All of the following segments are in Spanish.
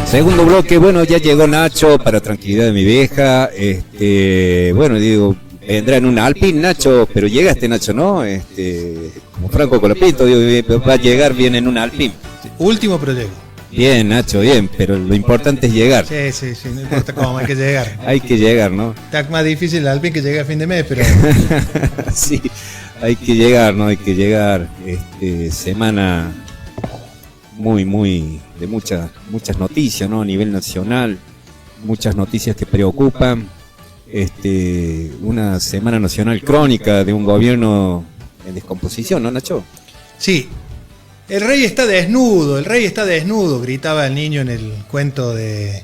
Segundo bloque, bueno, ya llegó Nacho para tranquilidad de mi vieja. Bueno, digo, vendrá en un Alpine, Nacho, pero llega Nacho, ¿no? Como Franco Colapinto, digo, va a llegar bien en un Alpine. Último, pero llego. Bien, Nacho, bien, pero lo importante es llegar. Sí, no importa cómo, hay que llegar. Hay que llegar, ¿no? Está más difícil el Alpine que llegue a fin de mes, pero... Sí, hay que llegar, ¿no? Hay que llegar. Semana muy de muchas noticias, ¿no? A nivel nacional, muchas noticias que preocupan. Una semana nacional crónica de un gobierno en descomposición, ¿no, Nacho? Sí. El rey está desnudo, gritaba el niño en el cuento de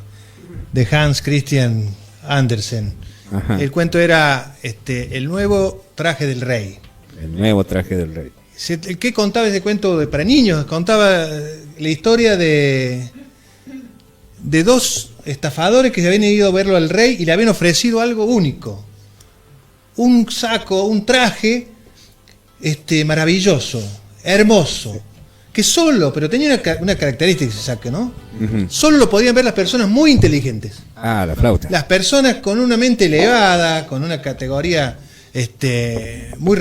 Hans Christian Andersen. Ajá. El cuento era el nuevo traje del rey. El nuevo traje del rey. ¿Qué contaba ese cuento para niños? Contaba la historia de dos estafadores que se habían ido a verlo al rey y le habían ofrecido algo único. Un saco, un traje maravilloso, hermoso. Que solo, pero tenía una característica ese saco, ¿no? Uh-huh. Solo lo podían ver las personas muy inteligentes. Ah, la flauta. Las personas con una mente elevada, con una categoría muy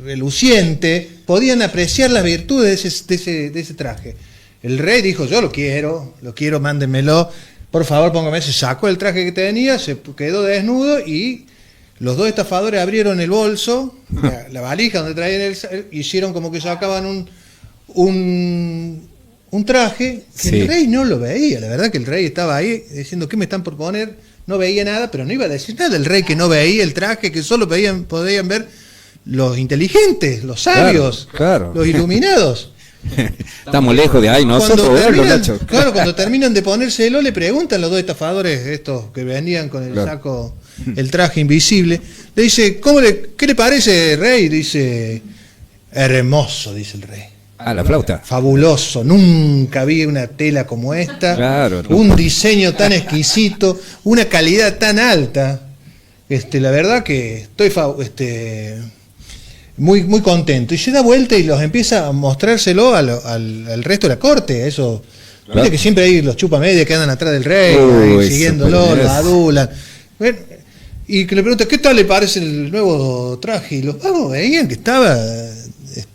reluciente, podían apreciar las virtudes de ese traje. El rey dijo, yo lo quiero, mándenmelo, por favor póngame ese saco, el traje que tenía, se quedó desnudo y los dos estafadores abrieron el bolso, la valija donde traían hicieron como que sacaban un traje que sí. El rey no lo veía, la verdad que el rey estaba ahí diciendo, ¿qué me están por poner? No veía nada, pero no iba a decir nada el rey que no veía el traje, que solo podían ver los inteligentes, los sabios, claro. Los iluminados. Estamos lejos de ahí, nosotros verlo, Nacho. Claro, cuando terminan de ponérselo, le preguntan los dos estafadores, estos que venían con el saco, el traje invisible, le dice, ¿qué le parece, rey? Dice, hermoso, dice el rey. Ah, la flauta. Fabuloso, nunca vi una tela como esta, claro, un diseño tan exquisito, una calidad tan alta. La verdad que estoy muy contento. Y se da vuelta y los empieza a mostrárselo al resto de la corte. Eso, claro. Viste que siempre hay los chupamedia que andan atrás del rey, siguiéndolo, lo adulan. Bueno, y que le pregunta, ¿qué tal le parece el nuevo traje? Y los pavos veían que estaba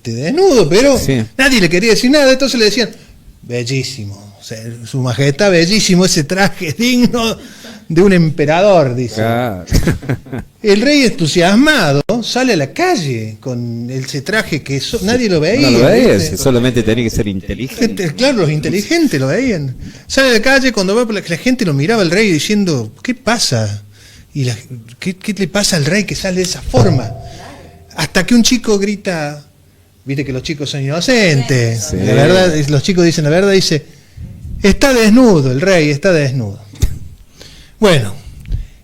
desnudo, pero sí. Nadie le quería decir nada, entonces le decían, bellísimo, o sea, su majestad, bellísimo ese traje, digno de un emperador, dice. Claro. El rey entusiasmado sale a la calle con ese traje que nadie lo veía. No lo veía, solamente tenía que ser inteligente. Claro, los inteligentes lo veían. Sale a la calle cuando ve la gente lo miraba al rey diciendo, ¿qué pasa? Y ¿qué le pasa al rey que sale de esa forma? Hasta que un chico grita, viste que los chicos son inocentes, sí. La verdad, los chicos dicen la verdad, dice, está desnudo, el rey está desnudo. Bueno,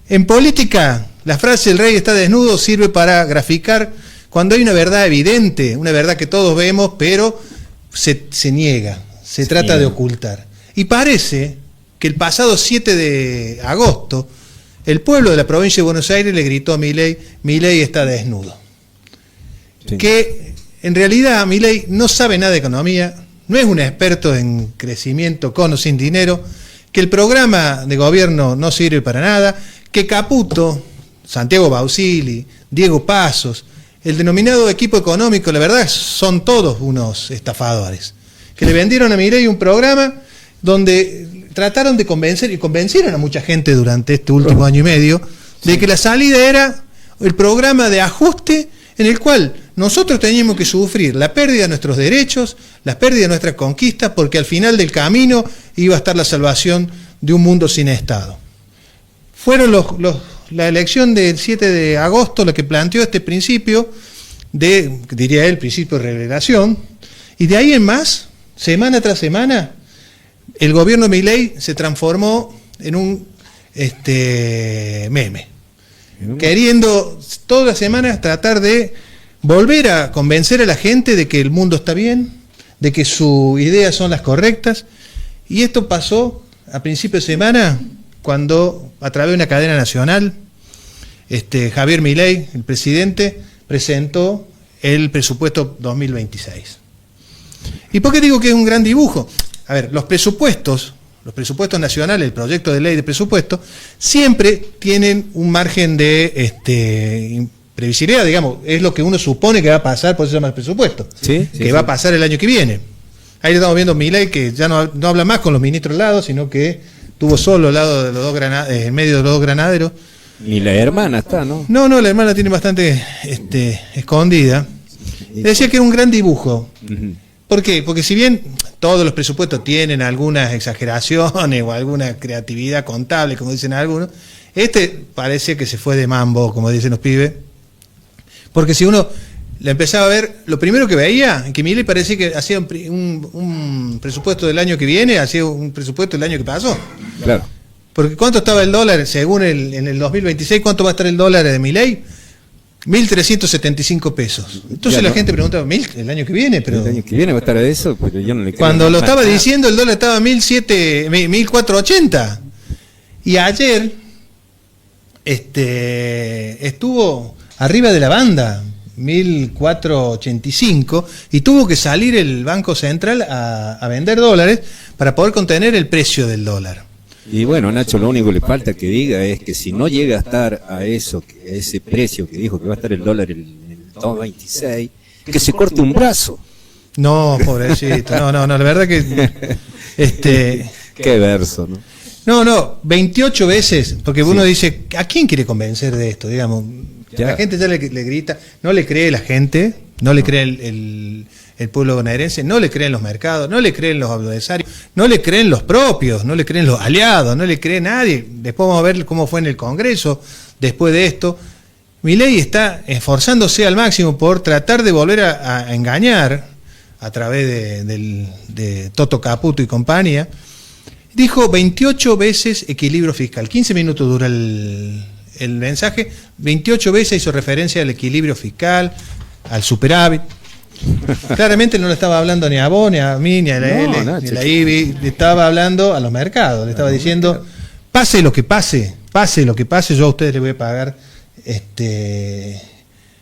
en política, la frase el rey está desnudo sirve para graficar cuando hay una verdad evidente, una verdad que todos vemos, pero se niega, se trata de ocultar. Y parece que el pasado 7 de agosto, el pueblo de la provincia de Buenos Aires le gritó a Milei, Milei está desnudo. Sí. Que en realidad Milei no sabe nada de economía, no es un experto en crecimiento con o sin dinero, que el programa de gobierno no sirve para nada, que Caputo, Santiago Bausili, Diego Pasos, el denominado equipo económico, la verdad son todos unos estafadores, que le vendieron a Milei un programa donde trataron de convencer, y convencieron a mucha gente durante este último año y medio, de que la salida era el programa de ajuste en el cual nosotros teníamos que sufrir la pérdida de nuestros derechos, la pérdida de nuestras conquistas, porque al final del camino iba a estar la salvación de un mundo sin Estado. Fueron la elección del 7 de agosto la que planteó este principio diría él, principio de revelación, y de ahí en más, semana tras semana, el gobierno de Milei se transformó en un meme, queriendo todas las semanas tratar de volver a convencer a la gente de que el mundo está bien, de que sus ideas son las correctas, y esto pasó a principio de semana cuando a través de una cadena nacional Javier Milei, el presidente, presentó el presupuesto 2026. ¿Y por qué digo que es un gran dibujo? A ver, los presupuestos los presupuestos nacionales, el proyecto de ley de presupuesto, siempre tienen un margen de previsibilidad, digamos, es lo que uno supone que va a pasar, por eso se llama el presupuesto, que va a pasar el año que viene. Ahí estamos viendo Milei, que ya no habla más con los ministros al lado, sino que tuvo solo al lado de los dos en medio de los dos granaderos. Ni la hermana está, ¿no? No, la hermana tiene bastante escondida. Decía que era un gran dibujo. ¿Por qué? Porque si bien todos los presupuestos tienen algunas exageraciones o alguna creatividad contable, como dicen algunos, parece que se fue de mambo, como dicen los pibes. Porque si uno la empezaba a ver, lo primero que veía, que Milei parecía que hacía un presupuesto del año que viene, hacía un presupuesto del año que pasó. Claro. Porque ¿cuánto estaba el dólar? Según en el 2026, ¿cuánto va a estar el dólar de Milei? 1.375 pesos. Entonces la gente preguntaba, ¿el año que viene? Pero el año que viene va a estar de eso, porque yo no le creo. Cuando lo estaba diciendo, el dólar estaba a 1.480. Y ayer estuvo arriba de la banda, 1.485, y tuvo que salir el Banco Central a vender dólares para poder contener el precio del dólar. Y bueno, Nacho, lo único que le falta que diga es que si no llega a estar a ese precio que dijo que va a estar el dólar en el 2026, que se corte un brazo. No, pobrecito, no, la verdad que qué verso, ¿no? No, 28 veces, porque uno dice, ¿a quién quiere convencer de esto? Digamos, la gente ya le grita, no le cree la gente, no le cree el pueblo bonaerense, no le creen los mercados, no le creen los adversarios, no le creen los propios, no le creen los aliados, no le cree nadie. Después vamos a ver cómo fue en el Congreso después de esto. Milei está esforzándose al máximo por tratar de volver a engañar a través de Toto Caputo y compañía. Dijo 28 veces equilibrio fiscal, 15 minutos dura el mensaje, 28 veces hizo referencia al equilibrio fiscal, al superávit. Claramente no le estaba hablando ni a vos, ni a mí, ni a la L, ni a la IBI, le estaba hablando a los mercados, le estaba diciendo, pase lo que pase, yo a ustedes les voy a pagar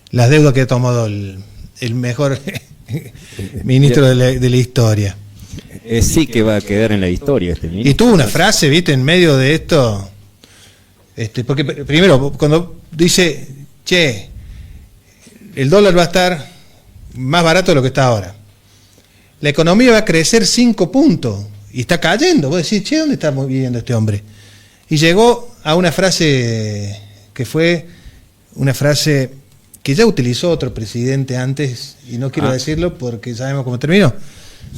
las deudas que ha tomado el mejor ministro de la historia. Sí que va a quedar en la historia este ministro. Y tuvo una frase, viste, en medio de esto, porque primero, cuando dice, el dólar va a estar más barato de lo que está ahora. La economía va a crecer 5 puntos y está cayendo. Vos decís, ¿dónde está viviendo este hombre? Y llegó a una frase que fue una frase que ya utilizó otro presidente antes, y no quiero decirlo porque sabemos cómo terminó.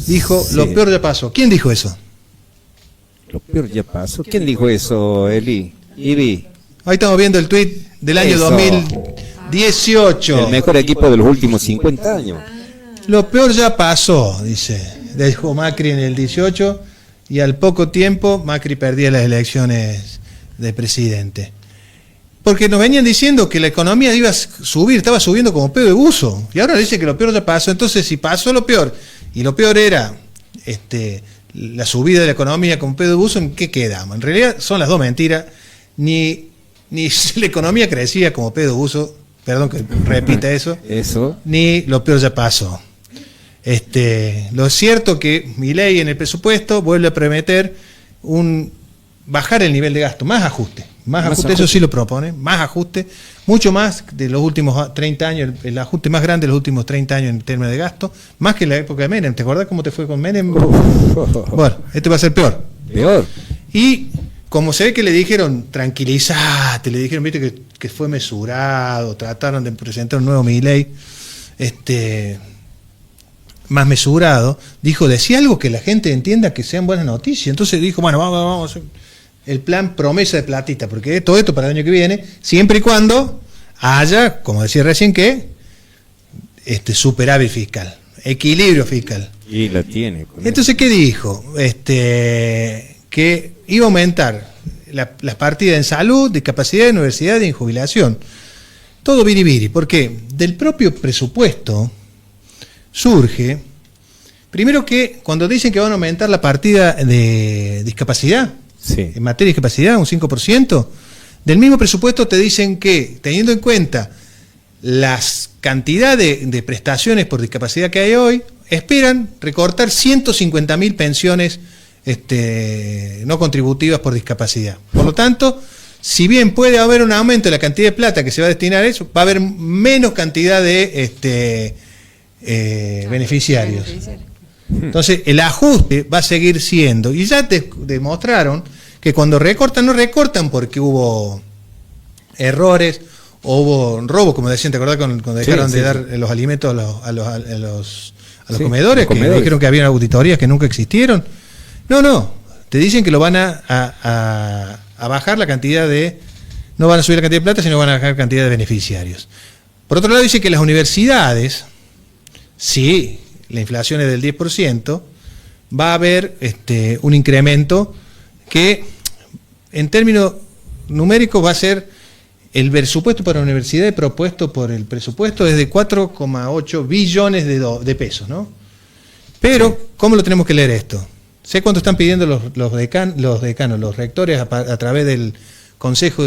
Dijo, lo peor ya pasó. ¿Quién dijo eso? Lo peor ya pasó. ¿Quién dijo eso, Eli? Ibi. Ahí estamos viendo el tuit del año 2018. El mejor equipo de los últimos 50 años. Lo peor ya pasó, dice. Dijo Macri en el 18 y al poco tiempo Macri perdía las elecciones de presidente. Porque nos venían diciendo que la economía iba a subir, estaba subiendo como pedo de buzo. Y ahora dice que lo peor ya pasó. Entonces, si pasó lo peor, y lo peor era la subida de la economía como pedo de buzo, ¿en qué quedamos? En realidad son las dos mentiras. Ni la economía crecía como pedo de buzo, perdón que repita eso, ni lo peor ya pasó. Lo cierto que Milei en el presupuesto vuelve a prometer bajar el nivel de gasto, más ajuste, eso sí lo propone, más ajuste, mucho más de los últimos 30 años, el ajuste más grande de los últimos 30 años en términos de gasto, más que en la época de Menem. ¿Te acordás cómo te fue con Menem? Bueno, va a ser peor. Y como se ve que le dijeron, tranquilízate, le dijeron, viste, que fue mesurado, trataron de presentar un nuevo Milei, más mesurado, dijo, decía algo que la gente entienda que sean buenas noticias. Entonces dijo, bueno, vamos, el plan promesa de platita, porque todo esto para el año que viene, siempre y cuando haya, como decía recién, que superávit fiscal, equilibrio fiscal. Y la tiene. Entonces, ¿qué dijo? Que iba a aumentar las partidas en salud, discapacidad, universidad y en jubilación. Todo biribiri. ¿Por qué? Del propio presupuesto surge, primero que cuando dicen que van a aumentar la partida de discapacidad, en materia de discapacidad, un 5%, del mismo presupuesto te dicen que, teniendo en cuenta las cantidades de prestaciones por discapacidad que hay hoy, esperan recortar 150.000 pensiones no contributivas por discapacidad. Por lo tanto, si bien puede haber un aumento de la cantidad de plata que se va a destinar a eso, va a haber menos cantidad de beneficiarios. Entonces, el ajuste va a seguir siendo, y ya demostraron que cuando recortan, no recortan porque hubo errores o hubo robo, como decían, ¿te acordás cuando dejaron de dar los alimentos a los comedores? Que dijeron que había auditorías que nunca existieron. No, te dicen que lo van a bajar la cantidad no van a subir la cantidad de plata, sino van a bajar la cantidad de beneficiarios. Por otro lado, dice que las universidades, sí, la inflación es del 10%, va a haber un incremento que en términos numéricos va a ser el presupuesto para la universidad propuesto por el presupuesto es de 4,8 billones de pesos, ¿no? Pero, ¿cómo lo tenemos que leer esto? Sé cuánto están pidiendo los rectores a través del Consejo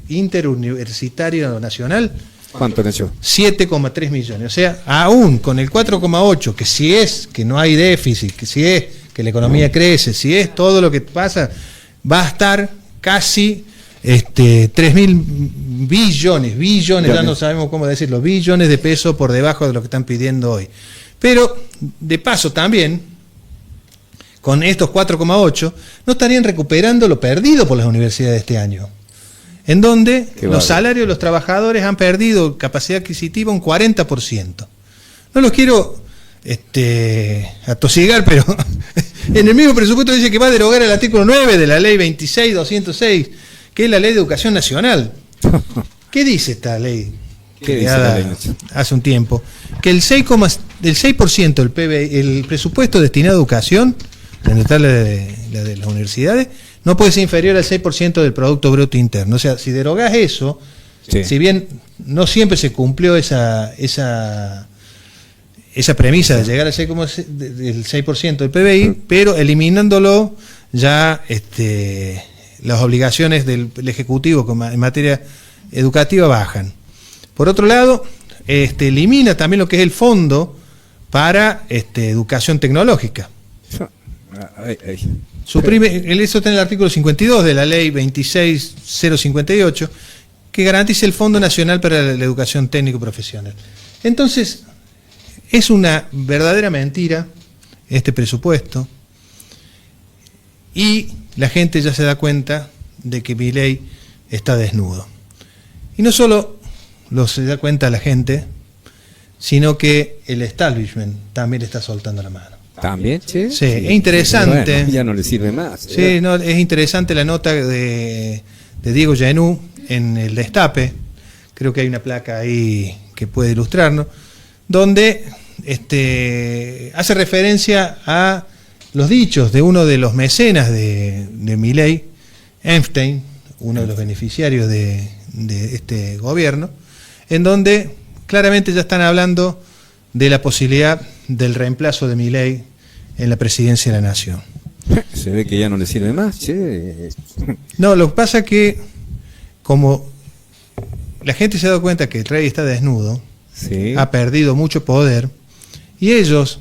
Interuniversitario Nacional. ¿Cuánto, Nacho? 7,3 millones. O sea, aún con el 4,8, que si es que no hay déficit, que si es que la economía crece, si es todo lo que pasa, va a estar casi 3.000 billones, ya no sabemos cómo decirlo, billones de pesos por debajo de lo que están pidiendo hoy. Pero, de paso también, con estos 4,8, no estarían recuperando lo perdido por las universidades este año, en donde los salarios de los trabajadores han perdido capacidad adquisitiva un 40%. No los quiero atosigar, pero en el mismo presupuesto dice que va a derogar el artículo 9 de la ley 26.206, que es la ley de educación nacional. ¿Qué dice esta ley? Creada hace un tiempo, que el 6% del PBI, el presupuesto destinado a educación, en la de las universidades, no puede ser inferior al 6% del Producto Bruto Interno. O sea, si derogás eso, si bien no siempre se cumplió esa premisa de llegar al 6% del PBI, pero eliminándolo ya las obligaciones del Ejecutivo en materia educativa bajan. Por otro lado, elimina también lo que es el fondo para educación tecnológica. Suprime, eso está en el artículo 52 de la ley 26.058, que garantiza el Fondo Nacional para la Educación Técnico Profesional. Entonces, es una verdadera mentira este presupuesto, y la gente ya se da cuenta de que Milei está desnudo. Y no solo se da cuenta la gente, sino que el establishment también le está soltando la mano. ¿También? Sí, es interesante. Bueno, ya no le sirve más. Sí, no, es interesante la nota de Diego Genú en el Destape. Creo que hay una placa ahí que puede ilustrarnos, donde hace referencia a los dichos de uno de los mecenas de Milei, Epstein, uno de los beneficiarios de este gobierno, en donde claramente ya están hablando de la posibilidad del reemplazo de Milei en la presidencia de la Nación. Se ve que ya no le sirve más, che. No, lo que pasa es que como la gente se ha dado cuenta que el rey está desnudo, ha perdido mucho poder, y ellos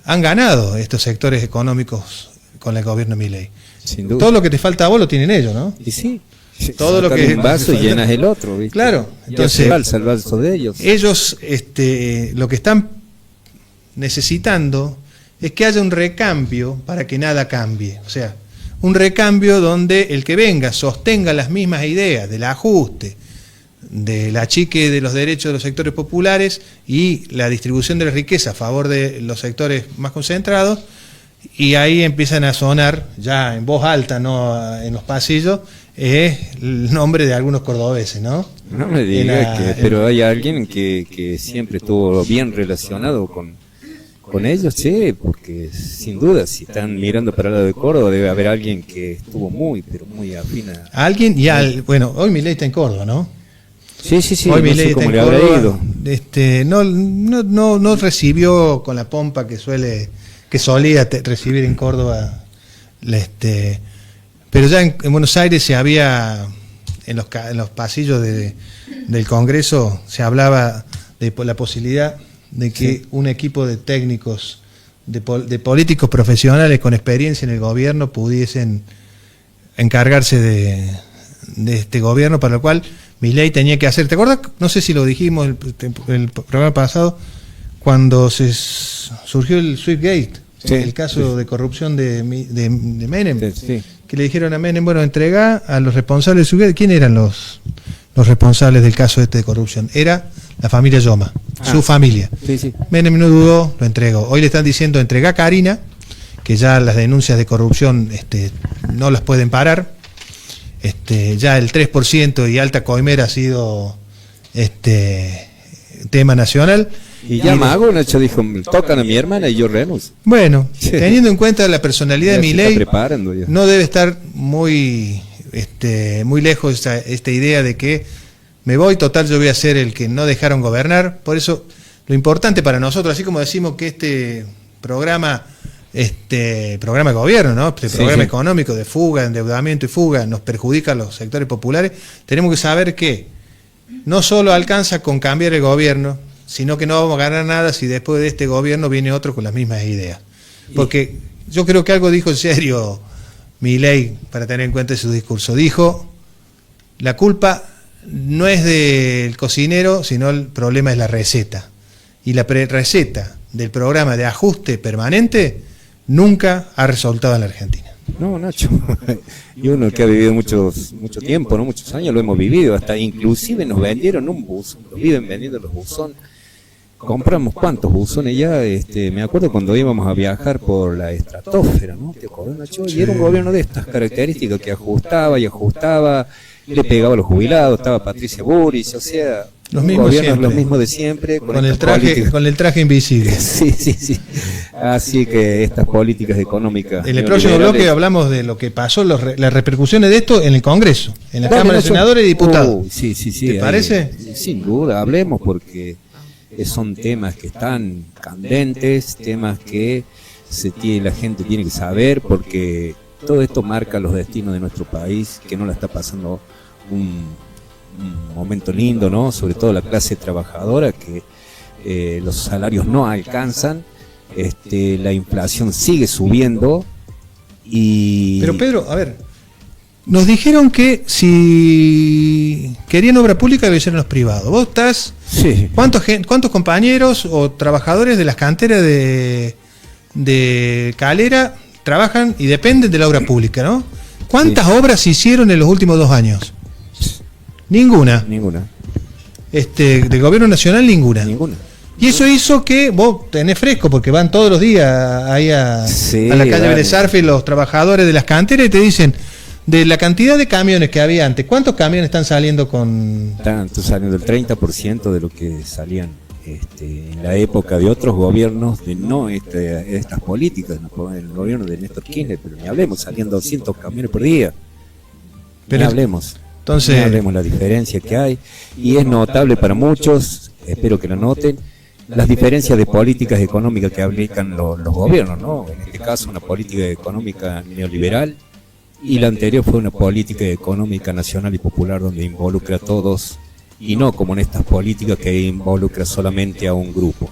han ganado estos sectores económicos con el gobierno Milei. Sin duda. Todo lo que te falta a vos lo tienen ellos, ¿no? Y sí. Todo lo que un vaso y llenas el otro, ¿viste? Claro, entonces el vaso de ellos. Ellos lo que están necesitando es que haya un recambio para que nada cambie. O sea, un recambio donde el que venga sostenga las mismas ideas del ajuste, del achique de los derechos de los sectores populares y la distribución de la riqueza a favor de los sectores más concentrados, y ahí empiezan a sonar ya en voz alta, no en los pasillos, el nombre de algunos cordobeses, ¿no? No me digas pero hay alguien que siempre estuvo bien relacionado con ellos, sí, porque sin duda si están mirando para el lado de Córdoba debe haber alguien que estuvo pero muy afín a... Alguien, bueno, hoy Milei está en Córdoba, ¿no? Sí, hoy no sé cómo le habrá ido. No recibió con la pompa que solía recibir en Córdoba, pero ya en Buenos Aires se había, en los pasillos del Congreso se hablaba de la posibilidad de que un equipo de técnicos de políticos profesionales con experiencia en el gobierno pudiesen encargarse de este gobierno, para lo cual Milei tenía que hacer. ¿Te acuerdas? No sé si lo dijimos el programa pasado, cuando surgió el Swiftgate, sí, el caso de corrupción de Menem, sí. Que le dijeron a Menem, bueno, entrega a los responsables de Swiftgate. ¿Quién eran los responsables del caso de corrupción? Era la familia Yoma, su familia. Sí, sí. Menem no dudó, lo entregó. Hoy le están diciendo, entrega a Karina, que ya las denuncias de corrupción no las pueden parar. Ya el 3% y alta coimera ha sido tema nacional. Y ya Mago, Nacho dijo, tocan a mi hermana y yo renuncio. Bueno, teniendo en cuenta la personalidad de Milei, no debe estar muy lejos esta idea de que me voy, total yo voy a ser el que no dejaron gobernar. Por eso lo importante para nosotros, así como decimos que este programa de gobierno, ¿no? Programa económico de fuga, endeudamiento y fuga nos perjudica a los sectores populares, tenemos que saber que no solo alcanza con cambiar el gobierno, sino que no vamos a ganar nada si después de este gobierno viene otro con las mismas ideas. Porque yo creo que algo dijo en serio Milei, para tener en cuenta su discurso. Dijo, la culpa no es del cocinero, sino el problema es la receta. Y la receta del programa de ajuste permanente nunca ha resultado en la Argentina. No, Nacho, y uno que ha vivido mucho tiempo, ¿no? Muchos años lo hemos vivido, hasta inclusive nos vendieron un bus, lo viven vendiendo los buzones. Compramos cuántos buzones ya, me acuerdo cuando íbamos a viajar por la estratosfera, ¿no? ¿Te acuerdas, Nacho? Y era un gobierno de estas características que ajustaba y ajustaba, le pegaba a los jubilados, estaba Patricia Bullrich, o sea, los mismos de siempre, con el traje invisible. Sí. Así que estas políticas económicas. En el próximo bloque hablamos de lo que pasó, las repercusiones de esto en el Congreso, en la Cámara de Senadores y Diputados. Sí. ¿Te parece? Sin duda, hablemos porque son temas que están candentes, temas que la gente tiene que saber, porque todo esto marca los destinos de nuestro país, que no la está pasando un momento lindo, ¿no? Sobre todo la clase trabajadora, que los salarios no alcanzan, la inflación sigue subiendo y... Pero Pedro, a ver, nos dijeron que si querían obra pública debe ser en los privados. Vos estás... Sí. ¿Cuántos compañeros o trabajadores de las canteras de Calera trabajan y dependen de la obra pública, ¿no? ¿Cuántas obras se hicieron en los últimos 2 años? Ninguna. Del gobierno nacional, ninguna. Y eso hizo que vos tenés fresco, porque van todos los días ahí a la calle Vélez Sarsfield los trabajadores de las canteras y te dicen, de la cantidad de camiones que había antes, ¿cuántos camiones están saliendo con...? Están saliendo el 30% de lo que salían en la época de otros gobiernos, de no estas políticas, el gobierno de Néstor Kirchner, pero ni hablemos, salían 200 camiones por día. Ni hablemos la diferencia que hay, y es notable para muchos, espero que lo noten, las diferencias de políticas económicas que aplican los gobiernos, ¿no? En este caso una política económica neoliberal, y la anterior fue una política económica nacional y popular donde involucra a todos, y no como en estas políticas que involucra solamente a un grupo,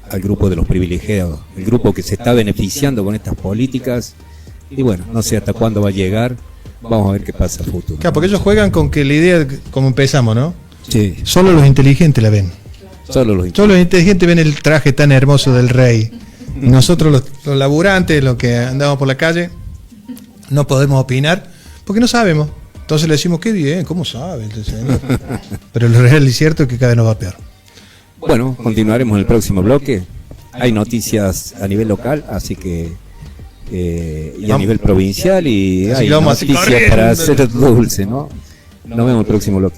al grupo de los privilegiados, el grupo que se está beneficiando con estas políticas, y bueno, no sé hasta cuándo va a llegar, vamos a ver qué pasa a futuro. Claro, porque ellos juegan con que la idea, como empezamos, ¿no? Sí. Solo los inteligentes la ven. Solo los inteligentes ven el traje tan hermoso del rey. Nosotros los laburantes, los que andamos por la calle, no podemos opinar porque no sabemos. Entonces le decimos, qué bien, ¿cómo sabe? Pero lo real y cierto es que cada vez nos va peor. Bueno, continuaremos en el próximo bloque. Hay noticias a nivel local, así que y a nivel provincial, y hay noticias para hacer dulce, ¿no? Nos vemos en el próximo bloque.